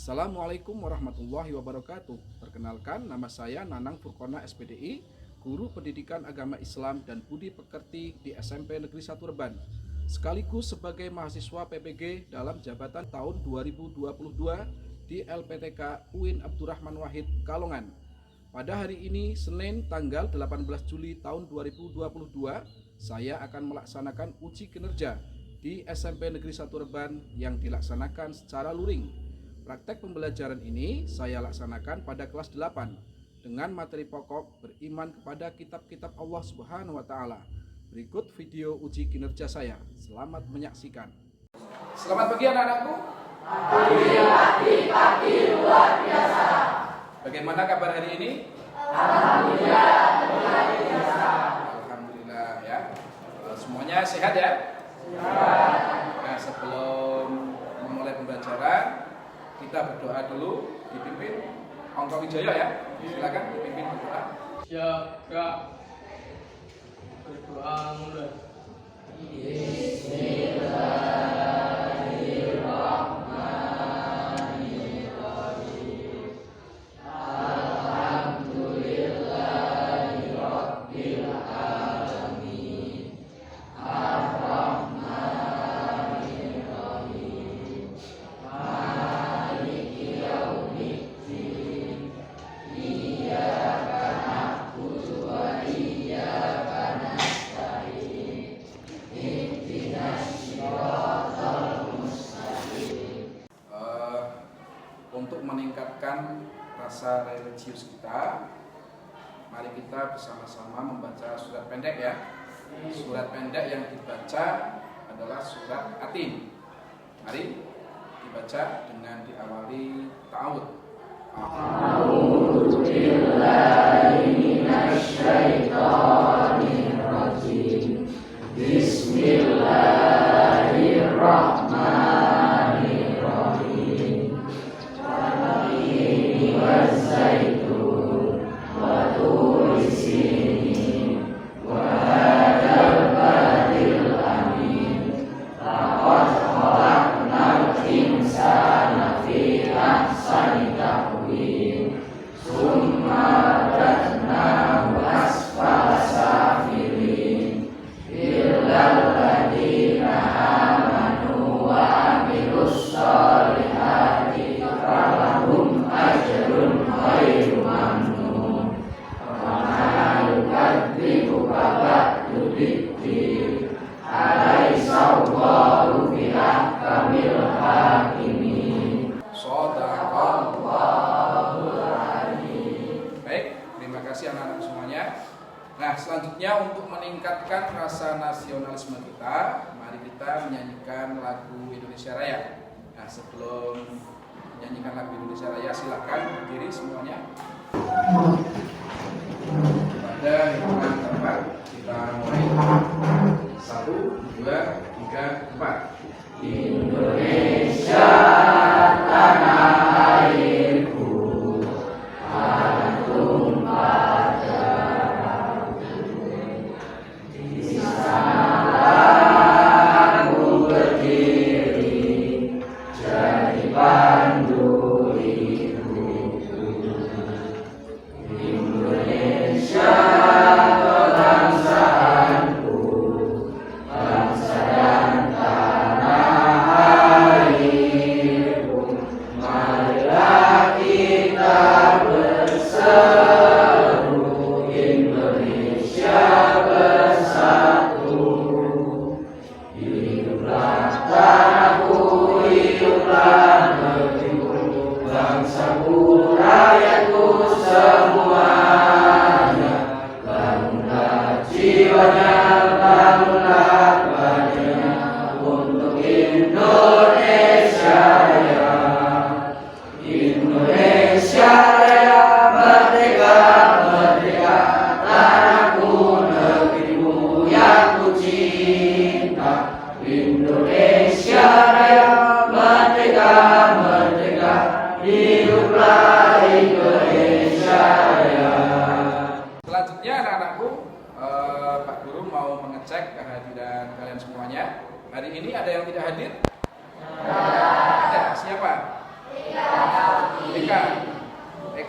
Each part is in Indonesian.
Assalamualaikum warahmatullahi wabarakatuh. Perkenalkan, nama saya Nanang Furqona SPDI, Guru Pendidikan Agama Islam dan Budi Pekerti di SMP Negeri 1 Reban, sekaligus sebagai mahasiswa PPG dalam jabatan tahun 2022 di LPTK UIN Abdurrahman Wahid, Kalongan. Pada hari ini, Senin tanggal 18 Juli tahun 2022, saya akan melaksanakan uji kinerja di SMP Negeri 1 Reban yang dilaksanakan secara luring. Praktek pembelajaran ini saya laksanakan pada kelas 8 dengan materi pokok beriman kepada kitab-kitab Allah Subhanahu wa Ta'ala. Berikut video uji kinerja saya. Selamat menyaksikan. Selamat pagi anak-anakku. Pagi luar biasa. Bagaimana kabar hari ini? Alhamdulillah luar biasa. Alhamdulillah ya. Semuanya sehat ya? Sehat. Nah, sebelum memulai pembelajaran, kita berdoa dulu, dipimpin Ongko Wijaya ya. Silakan dipimpin berdoa. Siap, Kak. Berdoa mulai. Untuk meningkatkan rasa religius kita, mari kita bersama-sama membaca surat pendek ya. Surat pendek yang dibaca adalah surat Atin. Mari dibaca dengan diawali ta'awud. A'udzu billahi minasyaitonir rajim. Bismillahirrahmanirrahim. Wa-tini waz-zaitun wa turi sinin wa hadzal baladil amin. Laqad khalaqnal insana fi ahsani taqwim. Summa radadnahu asfala safilin. Illal ladzina amanu wa amilus sholihati falahum ajrun ghairu mamnun. Wa ma yukadzibuka ba'du biddin. Alaissallahu bi ahkamil hakimin. Shadaqallahul adzim. Baik, terima kasih anak-anak semuanya. Nah, selanjutnya untuk meningkatkan rasa nasionalisme kita, mari kita menyanyikan lagu Indonesia Raya. Nah, sebelum menyanyikan lagu Indonesia Raya, silakan berdiri semuanya. Pada hitungan keempat, kita mulai. 1, 2, 3, 4. Indonesia tanah airku, tanah tumpah darahku. Di sanalah aku berdiri, jadi pandu hidupku. Indonesia kebangsaanku, bangsa dan tanah airku. Marilah kita berseru, Indonesia bersatu. Hiduplah tanahku, hiduplah negeriku, bangsaku, rakyatku semuanya. Bangunlah jiwanya, bangunlah badannya untuk Indonesia ya.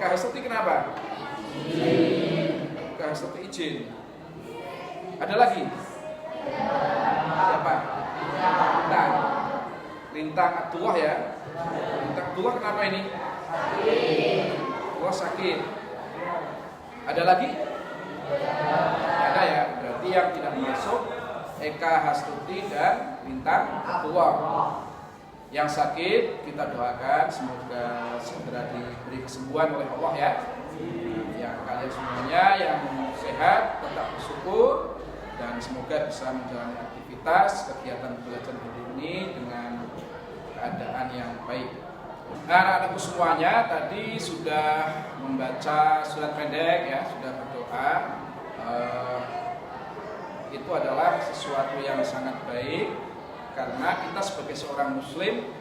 Eka Hastati kenapa? Eka Hastati izin. Ada lagi? Siapa? Lintang Abdullah ya. Lintang Abdullah kenapa ini? Abdullah sakit. Ada lagi? Ada ya. Berarti yang tidak masuk Eka Hastati dan Lintang Abdullah. Yang sakit kita doakan semoga segera diberi kesembuhan oleh Allah ya. Yang kalian semuanya yang sehat tetap bersyukur dan semoga bisa menjalani aktivitas kegiatan belajar hari ini dengan keadaan yang baik. Nah, anak-anakku semuanya tadi sudah membaca surat pendek ya, sudah berdoa. Itu adalah sesuatu yang sangat baik. Karena kita sebagai seorang muslim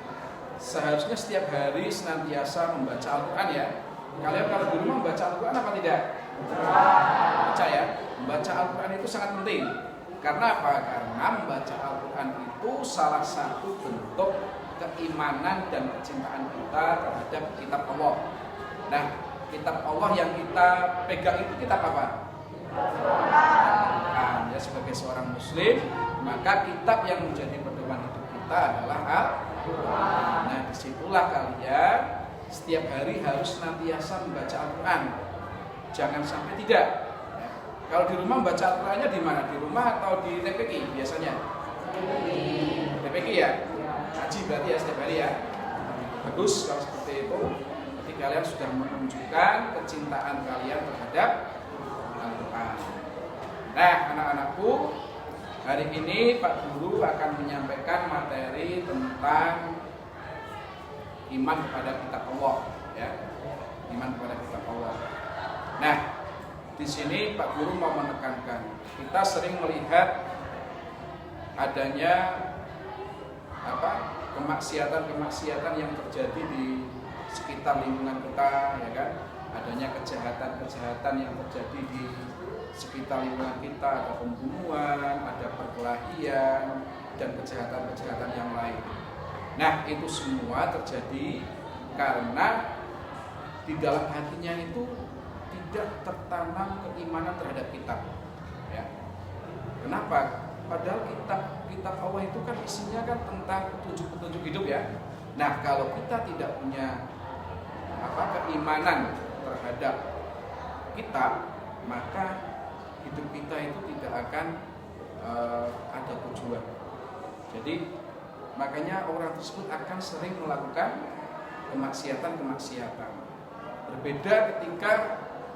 seharusnya setiap hari senantiasa membaca Al-Quran ya. Kalian kalau di rumah membaca Al-Quran apa tidak? Baca ya. Membaca Al-Quran itu sangat penting. Karena apa? Karena membaca Al-Quran itu salah satu bentuk keimanan dan kecintaan kita terhadap kitab Allah. Nah, kitab Allah yang kita pegang itu kitab apa? Al-Quran. Ya, sebagai seorang muslim, maka kitab yang menjadi pedoman hidup kita adalah Al-Quran. Nah, disitulah kalian setiap hari harus senantiasa membaca Al-Quran. Jangan sampai tidak. Ya. Kalau di rumah membaca Al-Qurannya di mana? Di rumah atau di TPQ biasanya? TPQ ya? Haji berarti ya setiap hari ya. Bagus kalau seperti itu. Berarti kalian sudah menunjukkan kecintaan kalian terhadap Al-Quran. Nah, anak-anakku, hari ini Pak Guru akan menyampaikan materi tentang iman kepada kitab Allah, ya. Iman kepada kitab Allah. Nah, di sini Pak Guru mau menekankan, kita sering melihat adanya kemaksiatan yang terjadi di sekitar lingkungan kita, ya kan? Adanya kejahatan yang terjadi di sekitar lingkungan kita, ada pembunuhan, ada perkelahian, dan kejahatan-kejahatan yang lain. Nah, itu semua terjadi karena di dalam hatinya itu tidak tertanam keimanan terhadap kitab. Ya. Kenapa? Padahal kitab Allah itu kan isinya kan tentang petunjuk-petunjuk hidup ya. Nah, kalau kita tidak punya keimanan terhadap kitab, maka hidup kita itu tidak akan ada tujuan. Jadi makanya orang tersebut akan sering melakukan kemaksiatan. Berbeda ketika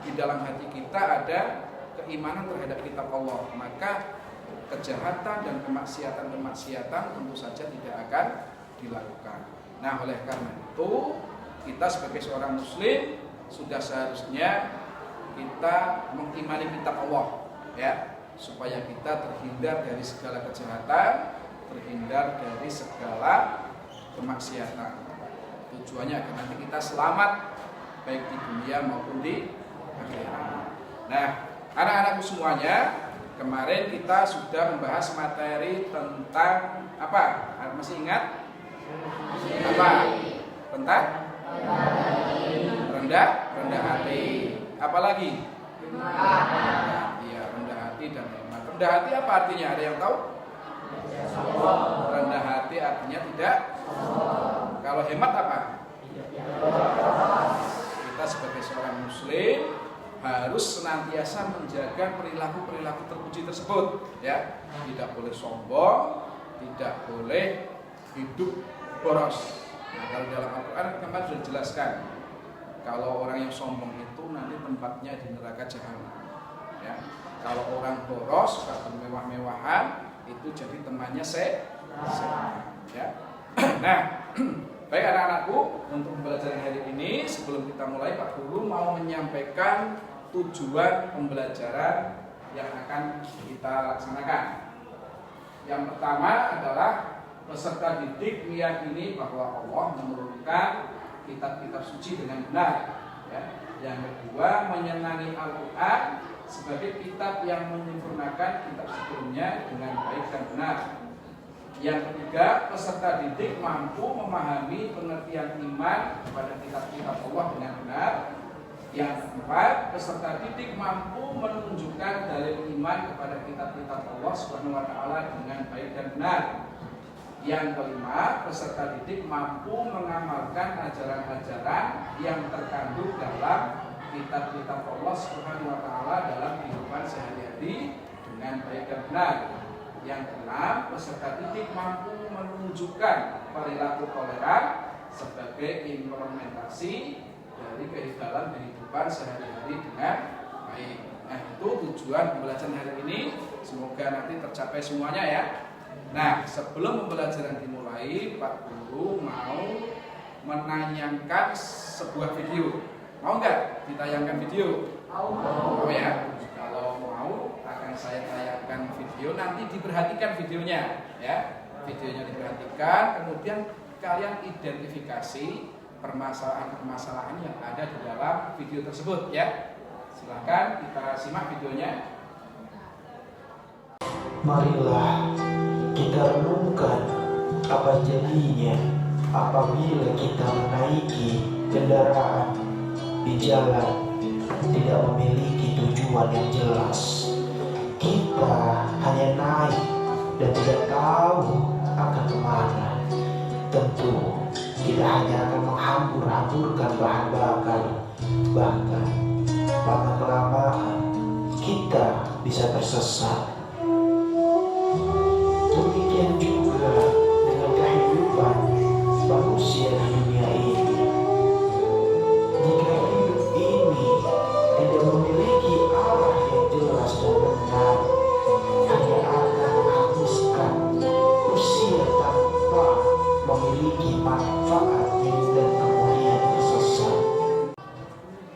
di dalam hati kita ada keimanan terhadap kitab Allah, maka kejahatan dan kemaksiatan tentu saja tidak akan dilakukan. Nah, oleh karena itu kita sebagai seorang muslim sudah seharusnya kita mengimani kitab Allah ya, supaya kita terhindar dari segala kejahatan, terhindar dari segala kemaksiatan. Tujuannya agar nanti kita selamat baik di dunia maupun di akhirat. Nah, anak-anakku semuanya, kemarin kita sudah membahas materi tentang apa? Masih ingat? Apa? Tentang rendah hati. Apa lagi? Iya, rendah hati dan hemat. Rendah hati apa artinya? Ada yang tahu? Rendah hati artinya tidak. Kalau hemat apa? Kita sebagai seorang muslim harus senantiasa menjaga perilaku terpuji tersebut, ya. Tidak boleh sombong, tidak boleh hidup boros. Nah, kalau dalam Al-Quran kemarin sudah dijelaskan, kalau orang yang sombong itu nanti tempatnya di neraka jahanam. Ya. Kalau orang boros, atau mewah-mewahan, itu jadi temannya setan. Ya. Nah, baik anak-anakku, untuk pembelajaran hari ini sebelum kita mulai, Pak Guru mau menyampaikan tujuan pembelajaran yang akan kita laksanakan. Yang pertama adalah peserta didik meyakini bahwa Allah menurunkan kitab-kitab suci dengan benar. Ya. Yang kedua, menyenangi Al-Quran sebagai kitab yang menyempurnakan kitab sebelumnya dengan baik dan benar. Yang ketiga, peserta didik mampu memahami pengertian iman kepada kitab-kitab Allah dengan benar. Yang keempat, peserta didik mampu menunjukkan dalil iman kepada kitab-kitab Allah Subhanahu wa taala dengan baik dan benar. Yang kelima, peserta didik mampu mengamalkan ajaran-ajaran yang terkandung dalam kitab-kitab Allah Subhanahu wa taala dalam kehidupan sehari-hari dengan baik dan benar. Yang keenam, peserta didik mampu menunjukkan perilaku toleran sebagai implementasi dari dalam kehidupan sehari-hari dengan baik. Nah, itu tujuan pembelajaran hari ini. Semoga nanti tercapai semuanya ya. Nah, sebelum pembelajaran dimulai, Pak Guru mau menayangkan sebuah video. Mau nggak ditayangkan video? Mau ya. Kalau mau, akan saya tayangkan video. Nanti diperhatikan videonya, ya. Videonya diperhatikan, kemudian kalian identifikasi permasalahan-permasalahan yang ada di dalam video tersebut, ya. Silahkan kita simak videonya. Marilah kita renungkan apa jadinya apabila kita menaiki kendaraan di jalan tidak memiliki tujuan yang jelas. Kita hanya naik dan tidak tahu akan kemana. Tentu kita hanya akan menghambur-hamburkan bahan bakar. Bahkan lama-kelamaan kita bisa tersesat. Demikian juga dengan kehidupan manusia di dunia ini. Jika hidup ini tidak memiliki arah yang jelas dan benar, hanya akan menghabiskan usia tanpa memiliki manfaat dan kemudian tersesat.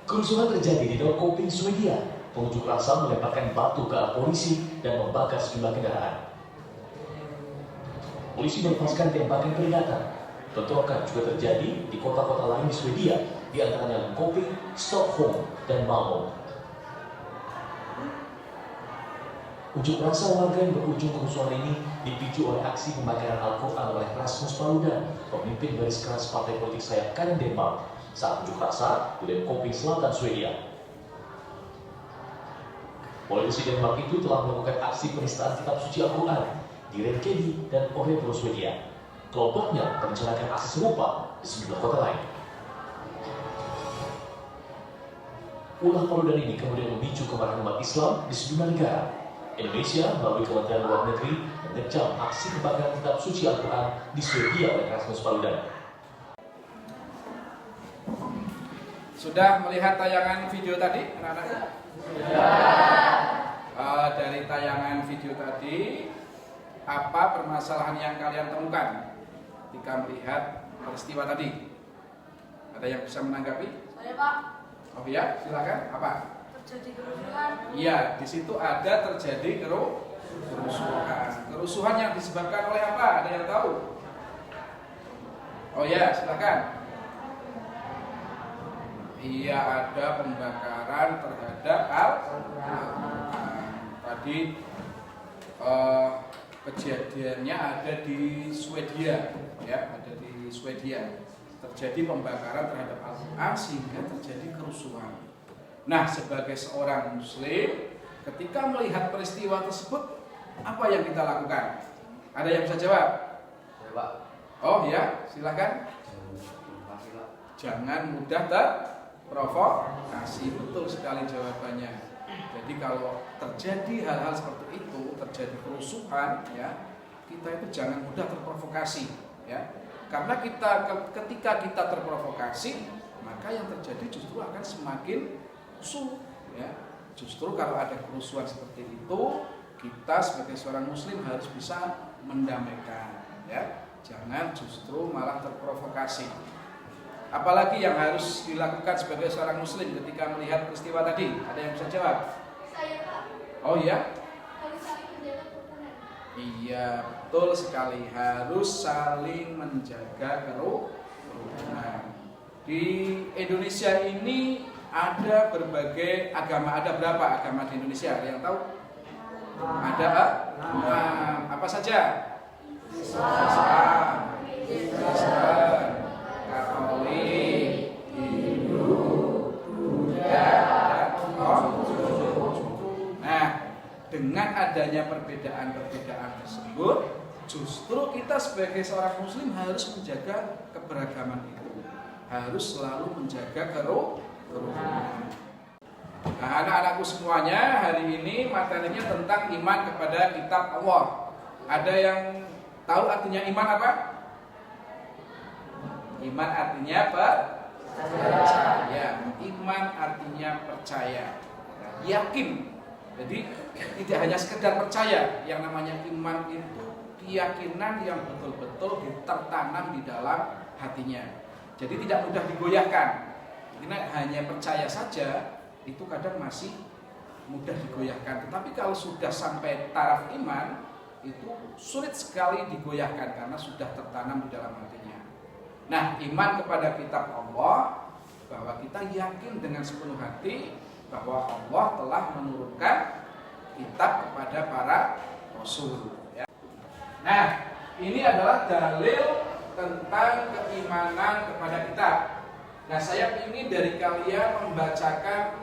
Kerusuhan terjadi di Norrköping, Swedia. Pengunjuk rasa melemparkan batu ke arah polisi dan membakar sejumlah kendaraan. Polisi melepaskan tembakan peringatan. Bentrokan juga terjadi di kota-kota lain di Swedia, di antaranya Linköping, Stockholm, dan Malmö. Unjuk rasa warga yang berujung kerusuhan ini dipicu oleh aksi pembakaran Al-Quran oleh Rasmus Paludan, pemimpin garis keras partai politik sayap kanan Denmark, saat unjuk rasa di Linköping, Selatan Swedia. Politisi Denmark itu telah melakukan aksi penistaan kitab suci Al-Quran di Reykjavik dan Örebro, Swedia. Kelompoknya merencanakan aksi serupa di sejumlah kota lain. Ulah Paludan ini kemudian memicu kemarahan umat Islam di sejumlah negara. Indonesia melalui Kementerian Luar Negeri mengecam aksi pembakaran kitab suci Al-Quran di Swedia oleh Rasmus Paludan. Sudah melihat tayangan video tadi, anak-anak? Dari tayangan video tadi, apa permasalahan yang kalian temukan ketika melihat peristiwa tadi? Ada yang bisa menanggapi? Saya, Pak. Oh iya, silakan. Apa? Terjadi kerusuhan. Iya, di situ ada terjadi kerusuhan. Kerusuhan yang disebabkan oleh apa? Ada yang tahu? Oh iya, silakan. Iya, ada pembakaran terhadap tadi kejadiannya ada di Swedia, ya, ada di Swedia. Terjadi pembakaran terhadap Al-Quran sehingga terjadi kerusuhan. Nah, sebagai seorang muslim, ketika melihat peristiwa tersebut, apa yang kita lakukan? Ada yang bisa jawab? Ya, Pak. Oh ya, silakan. Jangan mudah terprovokasi. Betul sekali jawabannya. Jadi kalau terjadi hal-hal seperti itu, terjadi kerusuhan, ya, kita itu jangan mudah terprovokasi, ya. Karena ketika kita terprovokasi, maka yang terjadi justru akan semakin rusuh, ya. Justru kalau ada kerusuhan seperti itu, kita sebagai seorang muslim harus bisa mendamaikan, ya. Jangan justru malah terprovokasi. Apalagi yang harus dilakukan sebagai seorang muslim ketika melihat peristiwa tadi? Ada yang bisa jawab? Saya, Pak. Oh iya? Harus saling menjaga kerukunan. Iya, betul sekali. Harus saling menjaga kerukunan. Di Indonesia ini ada berbagai agama. Ada berapa agama di Indonesia? Ada yang tahu? Ada apa saja? Islam, Kristen, Katolik, Hindu, Buddha, adanya perbedaan-perbedaan tersebut, justru kita sebagai seorang muslim harus menjaga keberagaman itu, harus selalu menjaga kerukunan. Nah, anak-anakku semuanya, hari ini materinya tentang iman kepada kitab Allah. Ada yang tahu artinya iman apa? Iman artinya percaya. Iman artinya percaya, yakin. Jadi tidak hanya sekedar percaya. Yang namanya iman itu keyakinan yang betul-betul tertanam di dalam hatinya. Jadi tidak mudah digoyahkan. Karena hanya percaya saja itu kadang masih mudah digoyahkan. Tetapi kalau sudah sampai taraf iman, itu sulit sekali digoyahkan karena sudah tertanam di dalam hatinya. Nah, iman kepada kitab Allah, bahwa kita yakin dengan sepenuh hati bahwa Allah telah menurunkan kitab kepada para rasul. Ya. Nah, ini adalah dalil tentang keimanan kepada kitab. Nah, saya ingin dari kalian membacakan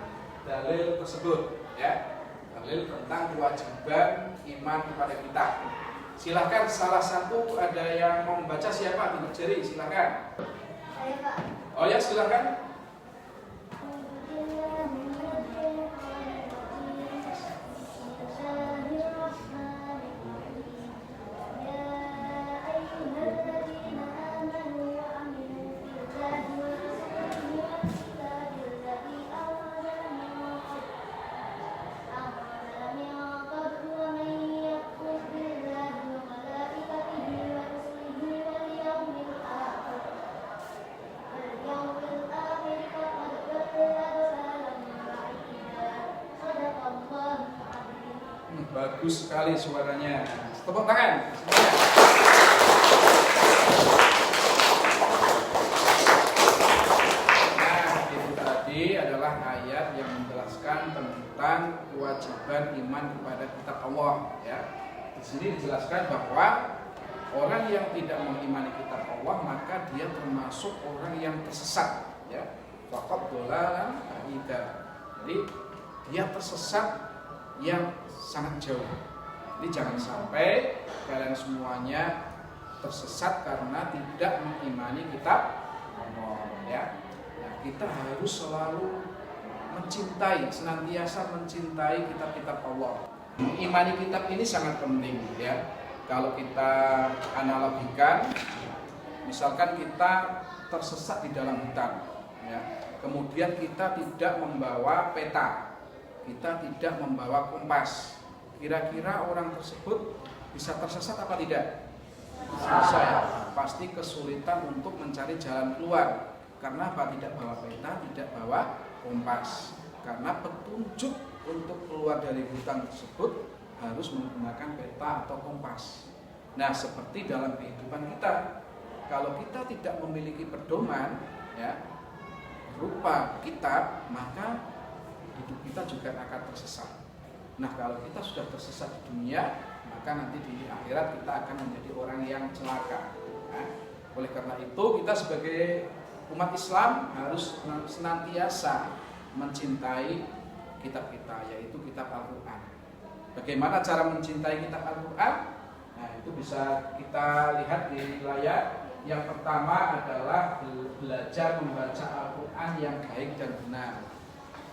dalil tersebut, ya. Dalil tentang kewajiban iman kepada kitab. Silahkan salah satu, ada yang mau membaca, siapa? Tunjuk jari, silahkan. Saya Pak. Oh ya, silahkan. Bagus sekali suaranya. Tepuk tangan semuanya. Nah, itu tadi adalah ayat yang menjelaskan tentang kewajiban iman kepada kitab Allah, ya. Di sini dijelaskan bahwa orang yang tidak mengimani kitab Allah maka dia termasuk orang yang tersesat, ya. Faqad dhalalan ba'ida. Jadi dia tersesat yang sangat jauh. Jadi jangan sampai kalian semuanya tersesat karena tidak mengimani kitab Allah, ya. Nah, kita harus selalu mencintai, senantiasa mencintai kitab-kitab Allah. Mengimani kitab ini sangat penting, ya. Kalau kita analogikan, misalkan kita tersesat di dalam hutan, ya. Kemudian kita tidak membawa peta, kita tidak membawa kompas. Kira-kira orang tersebut bisa tersesat apa tidak? Bisa, ya. Pasti kesulitan untuk mencari jalan keluar. Karena apa? Tidak bawa peta, tidak bawa kompas. Karena petunjuk untuk keluar dari hutan tersebut harus menggunakan peta atau kompas. Nah, seperti dalam kehidupan kita, kalau kita tidak memiliki pedoman, ya, berupa kitab, maka hidup kita juga akan tersesat. Nah, kalau kita sudah tersesat di dunia, maka nanti di akhirat kita akan menjadi orang yang celaka. Nah, oleh karena itu kita sebagai umat Islam harus senantiasa mencintai kitab kita, yaitu kitab Al-Quran. Bagaimana cara mencintai kitab Al-Quran? Nah, itu bisa kita lihat di layar. Yang pertama adalah belajar membaca Al-Quran yang baik dan benar.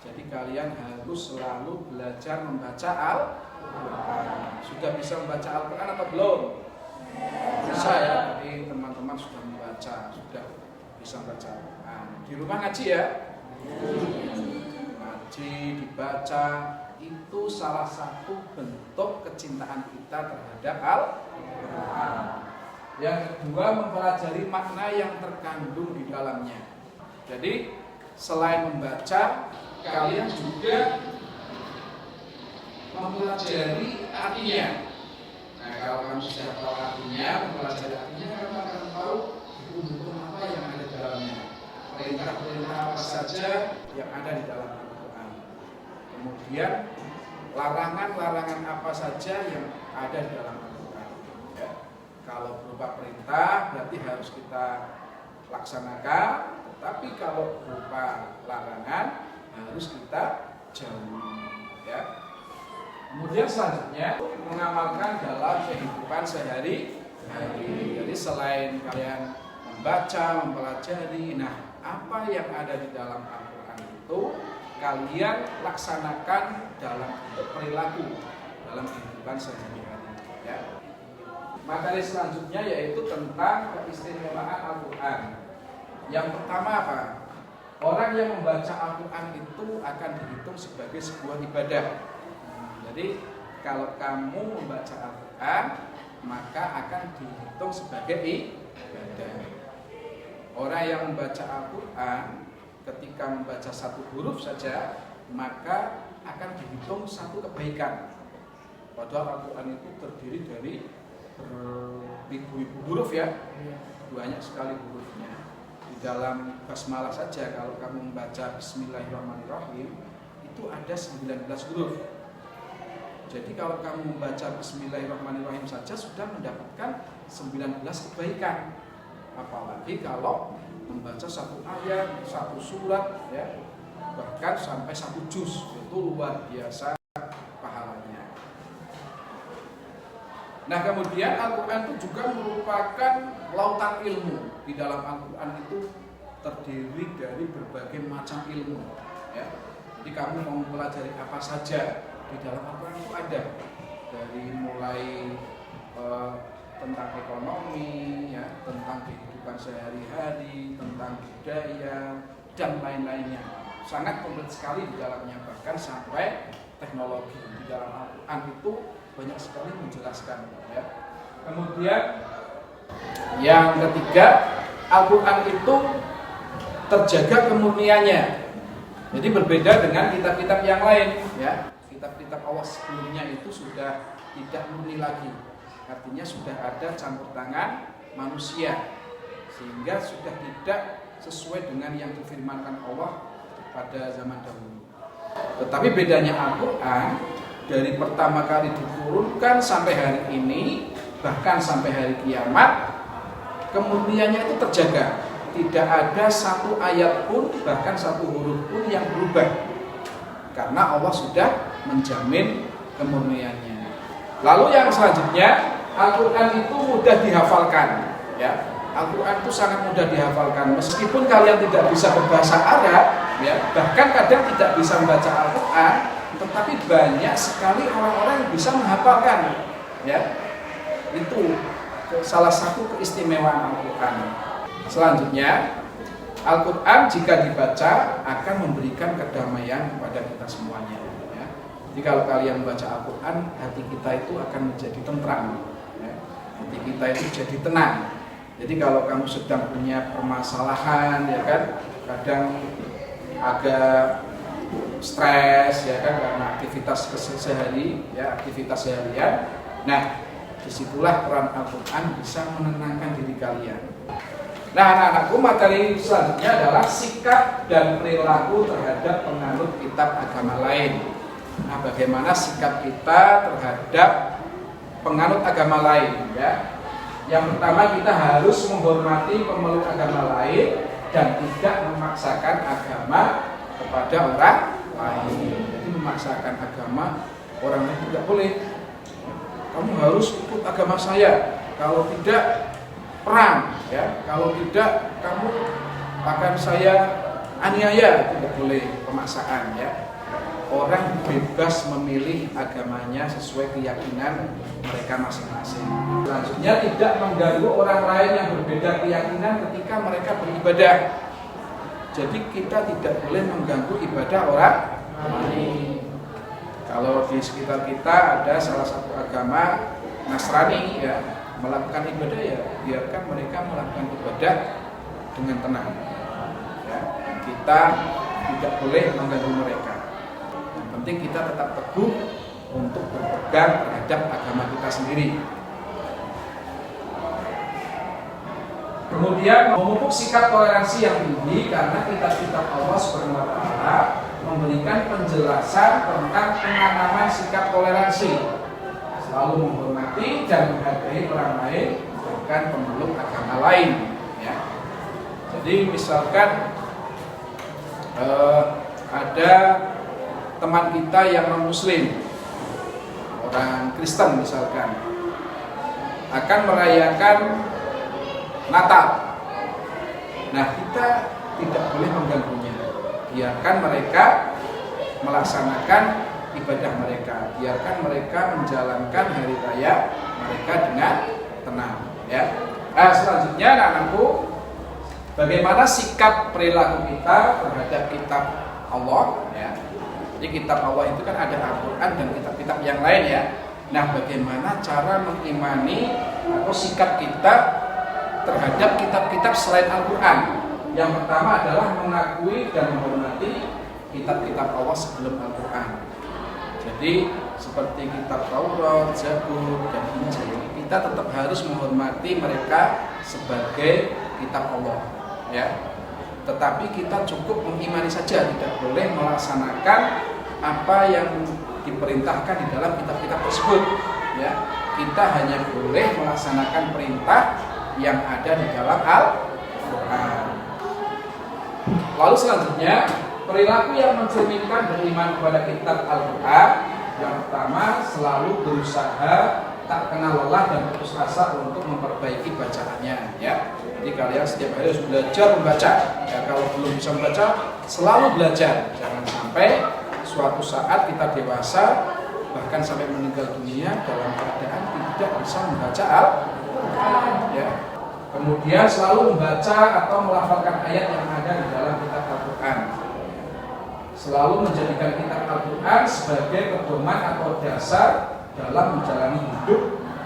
Jadi kalian harus selalu belajar membaca Al-Quran. Sudah bisa membaca Al-Quran atau belum? Bisa, ya. Jadi teman-teman sudah membaca, sudah bisa membaca Al-Quran. Di rumah ngaji, ya? Ngaji, dibaca, itu salah satu bentuk kecintaan kita terhadap Al-Quran. Yang kedua, mempelajari makna yang terkandung di dalamnya. Jadi selain membaca, kalian juga mempelajari artinya. Nah, kalau kamu sudah tahu artinya, mempelajari artinya, kamu akan tahu hukum apa yang ada di dalamnya. Perintah-perintah apa saja yang ada di dalam Al-Quran. Kemudian larangan-larangan apa saja yang ada di dalam Al-Quran. Ya. Kalau berupa perintah berarti harus kita laksanakan, tetapi kalau berupa larangan harus kita jauhi, ya. Kemudian selanjutnya mengamalkan dalam kehidupan sehari-hari. Jadi selain kalian membaca, mempelajari, nah apa yang ada di dalam Al-Quran itu kalian laksanakan dalam perilaku, dalam kehidupan sehari-hari. Ya. Materi selanjutnya yaitu tentang keistimewaan Al-Quran. Yang pertama apa? Orang yang membaca Al-Quran itu akan dihitung sebagai sebuah ibadah. Jadi kalau kamu membaca Al-Quran, maka akan dihitung sebagai ibadah. Orang yang membaca Al-Quran ketika membaca satu huruf saja, maka akan dihitung satu kebaikan. Padahal Al-Quran itu terdiri dari ribu-ribu huruf ya, banyak sekali hurufnya. Di dalam basmalah saja kalau kamu membaca Bismillahirrahmanirrahim itu ada 19 huruf. Jadi kalau kamu membaca Bismillahirrahmanirrahim saja sudah mendapatkan 19 kebaikan. Apalagi kalau membaca satu ayat, satu surat, ya, bahkan sampai satu juz, itu luar biasa pahalanya. Nah kemudian Al-Quran itu juga merupakan lautan ilmu. Di dalam Al-Quran itu terdiri dari berbagai macam ilmu. Ya. Jadi kamu mau mempelajari apa saja di dalam Al-Quran itu ada, dari mulai tentang ekonomi, ya, tentang kehidupan sehari-hari, tentang budaya dan lain-lainnya. Sangat komplit sekali di dalamnya, bahkan sampai teknologi di dalam Al-Quran itu banyak sekali menjelaskan. Ya. Kemudian yang ketiga, Al-Quran itu terjaga kemurniannya. Jadi berbeda dengan kitab-kitab yang lain. Ya. Kitab-kitab Allah sebelumnya itu sudah tidak murni lagi. Artinya sudah ada campur tangan manusia, sehingga sudah tidak sesuai dengan yang difirmankan Allah pada zaman dahulu. Tetapi bedanya Al-Quran, dari pertama kali diturunkan sampai hari ini, bahkan sampai hari kiamat, kemurniannya itu terjaga. Tidak ada satu ayat pun, bahkan satu huruf pun yang berubah, karena Allah sudah menjamin kemurniannya. Lalu yang selanjutnya, Al-Quran itu mudah dihafalkan. Ya, Al-Quran itu sangat mudah dihafalkan. Meskipun kalian tidak bisa berbahasa Arab, ya, bahkan kadang tidak bisa membaca Al-Quran, tetapi banyak sekali orang-orang yang bisa menghafalkan. Ya, itu salah satu keistimewaan Al-Quran. Selanjutnya, Al-Quran jika dibaca akan memberikan kedamaian kepada kita semuanya. Ya. Jadi kalau kalian membaca Al-Quran, hati kita itu akan menjadi tentram. Ya. Hati kita itu jadi tenang. Jadi kalau kamu sedang punya permasalahan, ya kan, kadang agak stres, ya kan, karena aktivitas sehari, ya, aktivitas seharian. Nah, disitulah peran Al-Quran bisa menenangkan diri kalian. Nah, anak-anakku, materi selanjutnya adalah sikap dan perilaku terhadap penganut kitab agama lain. Nah, bagaimana sikap kita terhadap penganut agama lain, ya? Yang pertama, kita harus menghormati pemeluk agama lain dan tidak memaksakan agama kepada orang lain. Jadi memaksakan agama orang lain tidak boleh. Kamu harus ikut agama saya, kalau tidak perang, ya. Kalau tidak kamu akan saya aniaya, tidak boleh pemaksaan, ya. Orang bebas memilih agamanya sesuai keyakinan mereka masing-masing. Selanjutnya, tidak mengganggu orang lain yang berbeda keyakinan ketika mereka beribadah. Jadi kita tidak boleh mengganggu ibadah orang lain. Kalau di sekitar kita ada salah satu agama Nasrani, ya, melakukan ibadah, ya biarkan mereka melakukan ibadah dengan tenang. Ya, kita tidak boleh mengganggu mereka. Yang penting kita tetap teguh untuk berpegang terhadap agama kita sendiri. Kemudian memupuk sikap toleransi yang tinggi, karena kitab-kitab Allah SWT memberikan penjelasan tentang penanaman sikap toleransi, selalu menghormati dan menghargai orang lain, bahkan pemeluk agama lain. Ya. Jadi misalkan ada teman kita yang non-muslim, orang Kristen misalkan akan merayakan Natal. Nah, kita tidak boleh mengganggunya. Biarkan mereka melaksanakan ibadah mereka. Biarkan mereka menjalankan hari raya mereka dengan tenang. Ya. Nah, selanjutnya anak-anakku, bagaimana sikap perilaku kita terhadap kitab Allah? Ya. Jadi kitab Allah itu kan ada Al-Quran dan kitab-kitab yang lain ya. Nah, bagaimana cara mengimani atau sikap kita terhadap kitab-kitab selain Al-Quran? Yang pertama adalah mengakui dan menghormati kitab-kitab Allah sebelum Al-Quran. Jadi seperti kitab Taurat, Zabur, dan Injil, kita tetap harus menghormati mereka sebagai kitab Allah. Ya. Tetapi kita cukup mengimani saja, tidak boleh melaksanakan apa yang diperintahkan di dalam kitab-kitab tersebut. Ya. Kita hanya boleh melaksanakan perintah yang ada di dalam Al-Quran. Lalu selanjutnya, perilaku yang mencerminkan beriman kepada kitab Al-Quran. Yang pertama, selalu berusaha tak kenal lelah dan putus asa untuk memperbaiki bacaannya. Ya. Jadi kalian setiap hari harus belajar membaca. Ya, kalau belum bisa membaca, selalu belajar. Jangan sampai suatu saat kita dewasa, bahkan sampai meninggal dunia dalam keadaan tidak bisa membaca Al-Quran. Ya. Kemudian selalu membaca atau melafalkan ayat yang ada di dalam kitab Al-Quran. Selalu menjadikan kitab Al-Quran sebagai pedoman atau dasar dalam menjalani hidup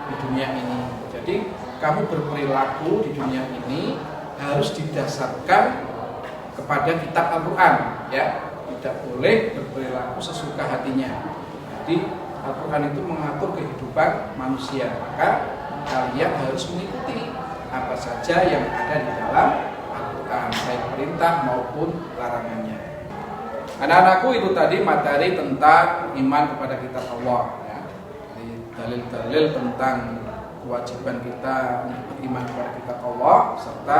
di dunia ini. Jadi kamu berperilaku di dunia ini harus didasarkan kepada kitab Al-Quran, ya. Tidak boleh berperilaku sesuka hatinya. Jadi Al-Quran itu mengatur kehidupan manusia, maka kalian harus mengikuti apa saja yang ada di dalam Al-Quran, baik perintah maupun larangannya. Anak-anakku, itu tadi materi tentang iman kepada kitab Allah, ya. Dalil-dalil tentang kewajiban kita untuk beriman kepada kitab Allah serta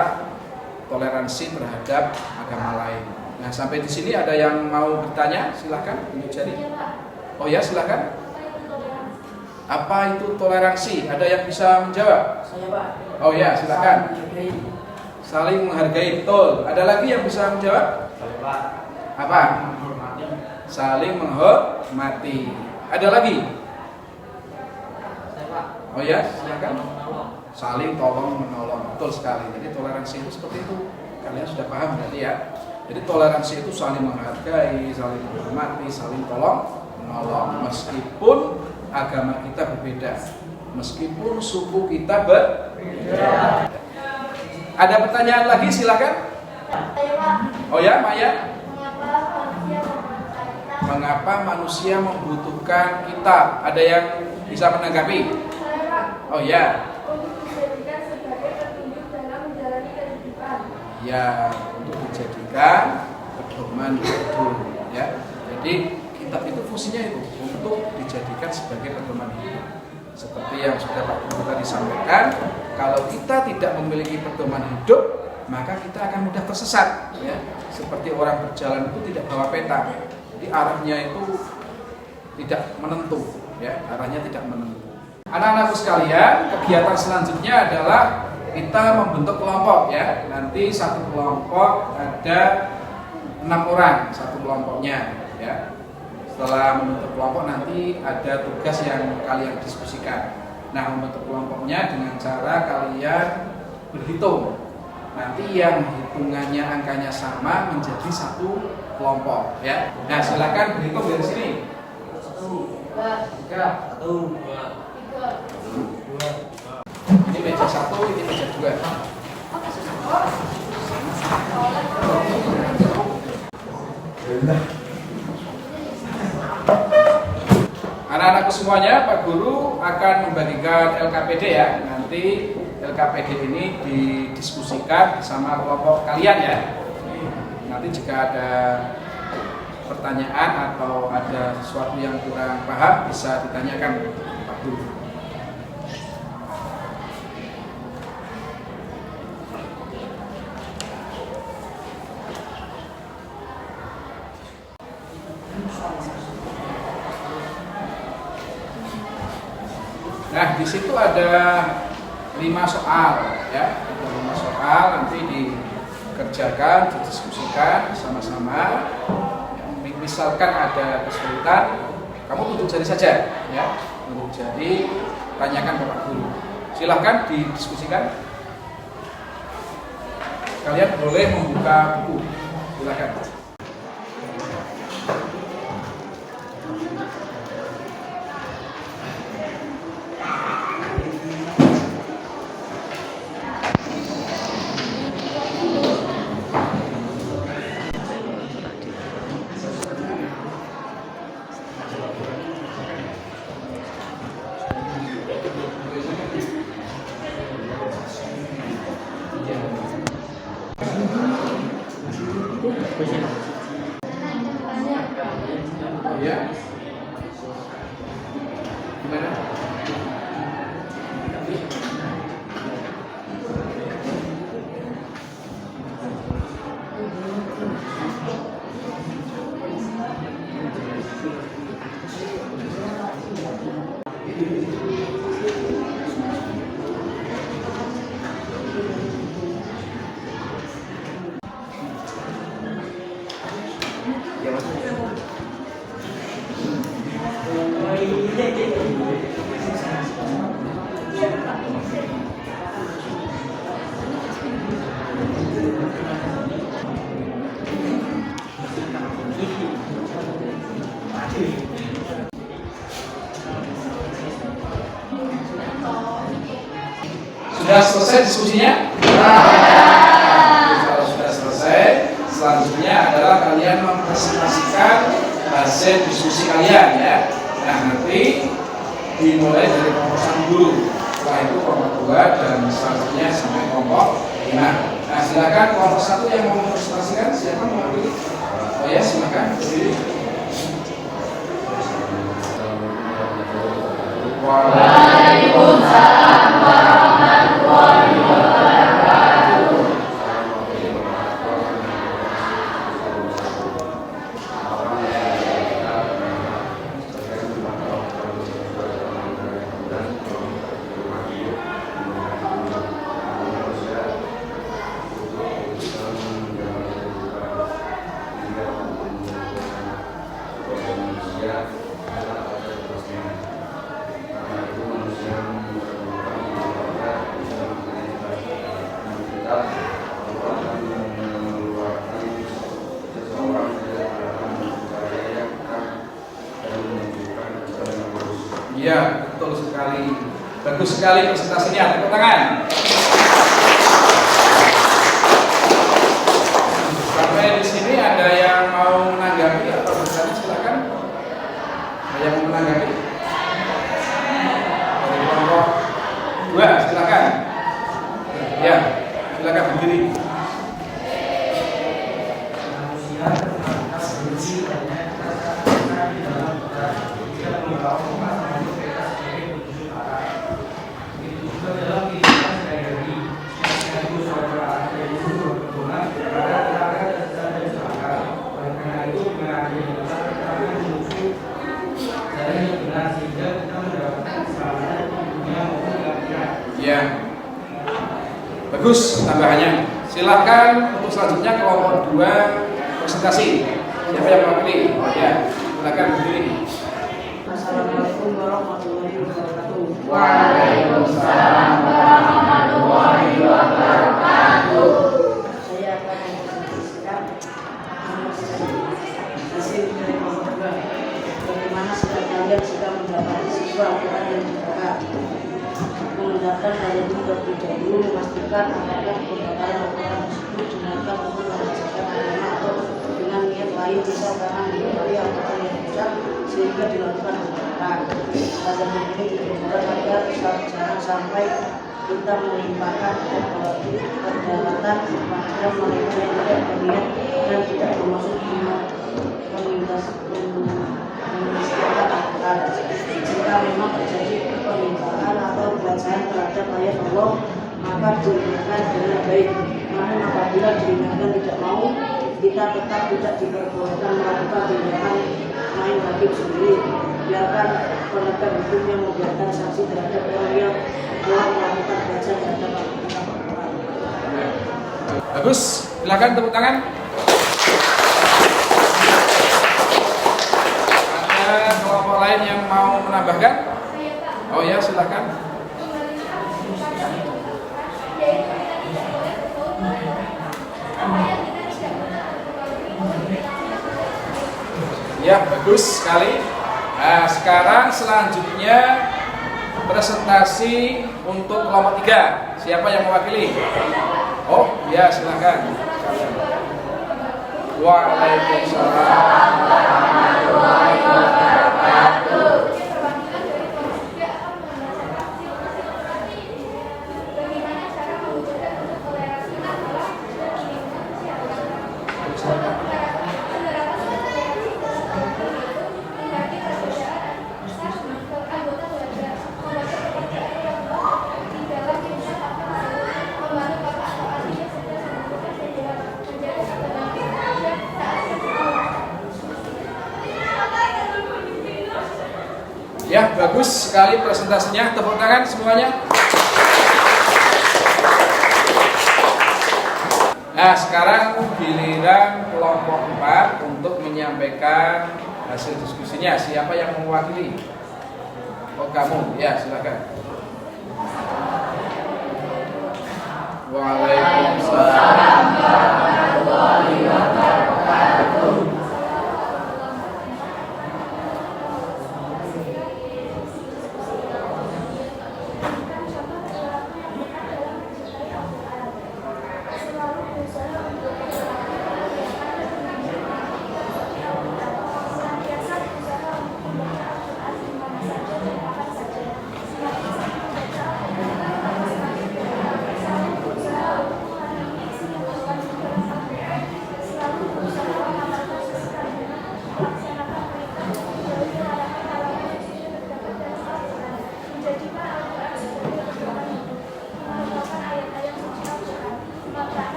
toleransi terhadap agama lain. Nah, sampai di sini ada yang mau bertanya? Silahkan tunjuk jari. Oh ya, silahkan. Apa itu toleransi? Ada yang bisa menjawab? Saya, Pak. Oh ya, silahkan. Saling menghargai, betul. Ada lagi yang bisa menjawab? Apa? Saling menghormati. Ada lagi? Oh ya, silakan. Saling tolong menolong, betul sekali. Jadi toleransi itu seperti itu. Kalian sudah paham berarti ya. Jadi toleransi itu saling menghargai, saling menghormati, saling tolong menolong. Meskipun agama kita berbeda, meskipun suku kita berbeda. Ada pertanyaan lagi, silakan. Oh ya, Maya. Mengapa manusia membutuhkan kitab? Ada yang bisa menanggapi? Oh ya. Untuk dijadikan sebagai petunjuk dalam menjalani kehidupan. Ya, untuk dijadikan pedoman hidup. Ya. Jadi kitab itu fungsinya itu untuk dijadikan sebagai pedoman hidup. Seperti yang sudah Pak Guru tadi sampaikan, kalau kita tidak memiliki pedoman hidup, maka kita akan mudah tersesat. Ya. Seperti orang berjalan itu tidak bawa peta. Jadi arahnya itu tidak menentu, ya, arahnya tidak menentu. Anak-anakku sekalian, kegiatan selanjutnya adalah kita membentuk kelompok, ya. Nanti satu kelompok ada 6 orang satu kelompoknya, ya. Setelah membentuk kelompok nanti ada tugas yang kalian diskusikan. Nah, membentuk kelompoknya dengan cara kalian berhitung. Nanti yang hitungannya angkanya sama menjadi satu kelompok, ya. Nah, silakan berhitung dari sini. 3, 1, 2. Ini meja 1, ini meja 2. Anak-anakku semuanya, Pak Guru akan membagikan LKPD ya. Nanti LKPD ini didiskusikan sama kelompok kalian ya. Nanti jika ada pertanyaan atau ada sesuatu yang kurang paham bisa ditanyakan Pak Guru. Nah, di situ ada 5 soal ya. Ada 5 soal nanti dikerjakan, didiskusikan sama-sama. Misalkan ada kesulitan, kamu tunjuk jari saja ya. Tunjuk jari, tanyakan Bapak Guru. Silahkan didiskusikan. Kalian boleh membuka buku. Silahkan. Ya. Gimana? Sudah selesai diskusinya? Kalau sudah selesai, selanjutnya adalah kalian mempresentasikan hasil diskusi kalian ya. Nah, nanti dimulai dari kelompok 1 dulu. Setelah itu kelompok 2 dan selanjutnya sampai kelompok 5. Nah, silakan kelompok 1 yang mau mempresentasikan, siapa mau ambil? Oh ya, silakan. Waalaikumsalam warahmatullahi wabarakatuh. Iya, betul sekali. Bagus sekali presentasinya. Tepuk tangan. Sampai di sini ada yang mau menanggapi atau bertanya, silakan. Ada yang mau menanggapi? Dari kelompok 2, silakan. Ya, silakan berdiri. Ya, bagus tambahannya. Silahkan untuk selanjutnya kelompok 2 presentasi. Siapa yang mau pilih? Ya, silakan berdiri. Assalamualaikum warahmatullahi wabarakatuh. Waalaikumsalam warahmatullahi wabarakatuh. Saya akan mempresentasikan hasil dari kelompok 2. Bagaimana sikap kalian jika mendapati siswa Al-Quran yang dibakar? Mengendapkan kalian juga dulu memastikan apakah pembakaran Al-Quran tersebut dinyatakan untuk mengajarkan agama atau dengan niat lain, misal karena mengetahui Al-Quran yang rusak sehingga dilakukan pembakaran. Pada begini ditujukan agar jangan sampai kita melimpahkan kedapatan kepada mereka yang tidak berniat dan tidak bermaksud menistakan Al-Quran. Jika memang terjadi penimpaan atau bacaan terhadap ayat Allah, maka diingatkan dengan baik. Namun apabila diingatkan tidak mau, kita tetap tidak diperbolehkan melakukan tindakan main hakim sendiri. membiarkan penegak hukum yang membiarkan sanksi terhadap orang yang telah melakukan baca terhadap Al-Quran. Bagus, silakan tepuk tangan. Ada kelompok lain yang mau menambahkan? Oh ya, silakan. Ya, bagus sekali. Nah, sekarang selanjutnya presentasi untuk kelompok 3. Siapa yang mewakili? Oh, ya, silakan. Waalaikumsalam warahmatullahi wabarakatuh. Ya, bagus sekali presentasinya. Tepuk tangan semuanya. Nah, sekarang giliran kelompok 4 untuk menyampaikan hasil diskusinya. Siapa yang mewakili? Oh, kamu. Ya, silakan. Waalaikumsalam warahmatullahi wabarakatuh.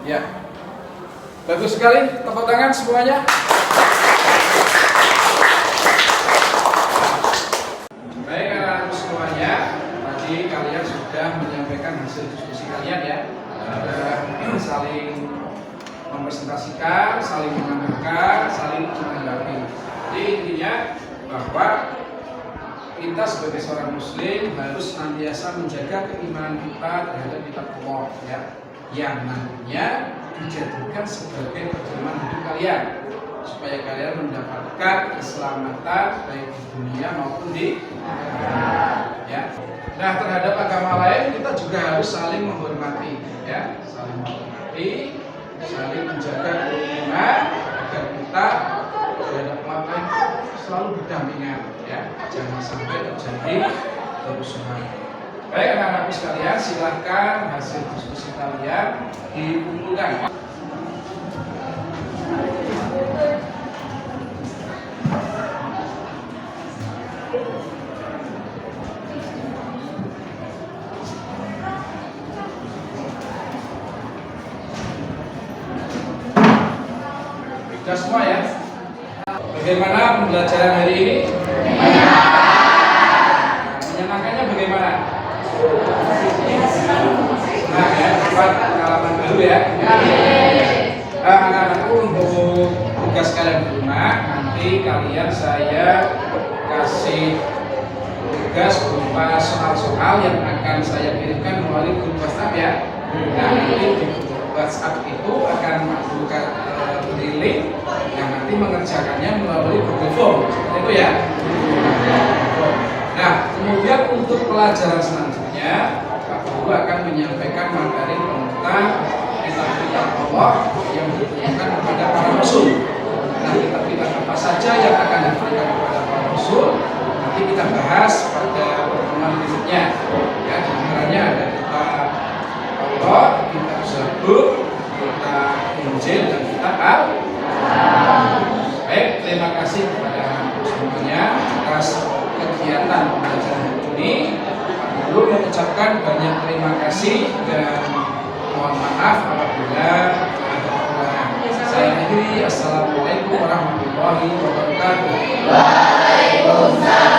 Ya, bagus sekali. Tepuk tangan semuanya. Baik, anak-anak semuanya, tadi kalian sudah menyampaikan hasil diskusi kalian ya. Saling mempresentasikan, saling menambahkan, saling menanggapi. Jadi intinya bahwa kita sebagai seorang muslim harus senantiasa menjaga keimanan kita terhadap kitab Allah ya, yang nantinya dijadikan sebagai pedoman hidup kalian supaya kalian mendapatkan keselamatan baik di dunia maupun di akhirat ya. Nah, terhadap agama lain kita juga harus saling menghormati ya, saling menghormati, saling menjaga kerukunan agar kita terhadap umat lain selalu berdampingan ya, jangan sampai terjadi kerusuhan. Baik, anak-anakku sekalian, silakan hasil diskusi kalian dikumpulkan. Sudah semua ya? Bagaimana pembelajaran hari ini? Menyenangkannya bagaimana? Nah ya, buat pengalaman baru ya. Anak-anakku, untuk tugas kalian di rumah, nanti kalian saya kasih tugas berupa soal-soal yang akan saya kirimkan melalui grup WhatsApp ya. Nah, nanti di grup WhatsApp itu akan membuka link yang nanti mengerjakannya melalui Google Form, seperti itu ya. Nah, kemudian untuk pelajaran selanjutnya, Pak Guru akan menyampaikan materi tentang kitab-kitab Allah yang diberikan kepada para rasul. Nah, kitab-kitab apa saja yang akan diberikan kepada para rasul nanti kita bahas pada pertemuan berikutnya. Ya, di antaranya ada kitab Allah, kitab Zabur, kitab Injil, dan kitab Al-Quran. Baik, terima kasih kepada anak semuanya atas kegiatan pembelajaran ini. Pak Guru mengucapkan banyak terima kasih dan mohon maaf apabila ada kekurangan. Saya akhiri. Assalamualaikum warahmatullahi wabarakatuh. Waalaikumsalam